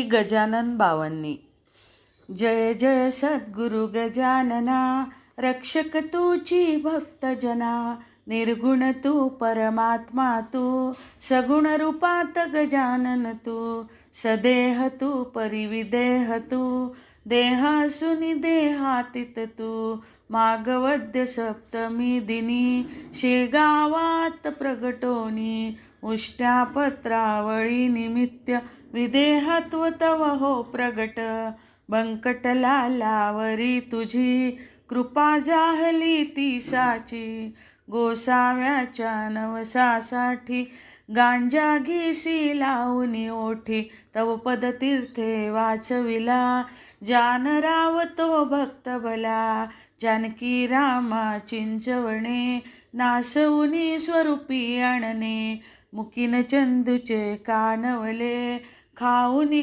गजानन बावन्नी. जय जय सद्गुरु गजानना, रक्षक तूची भक्तजना. निर्गुण तू परमात्मा तू, सगुण रूपात गजानन तू. सदेह तू परिविदेह तू, देहासुनी देहातीत तू. मागवद्य सप्तमी दिनी, शेगावात प्रगटोनी. उष्ट्या पत्रावळी निमित्य, विदेहत्व तव हो प्रगट. बंकटलालावरी तुझी, कृपा जाहली ती साची. गोसाव्याच्या नवसासाठी, गांजा घेसी लावूनी ओठी. तव पदतीर्थे वाचविला, जानराव तो भक्त भला. जानकी रामा चिंचवणे, नासवुनी स्वरूपी आणणे. मुकीन चंदूचे कानवले, खाऊनी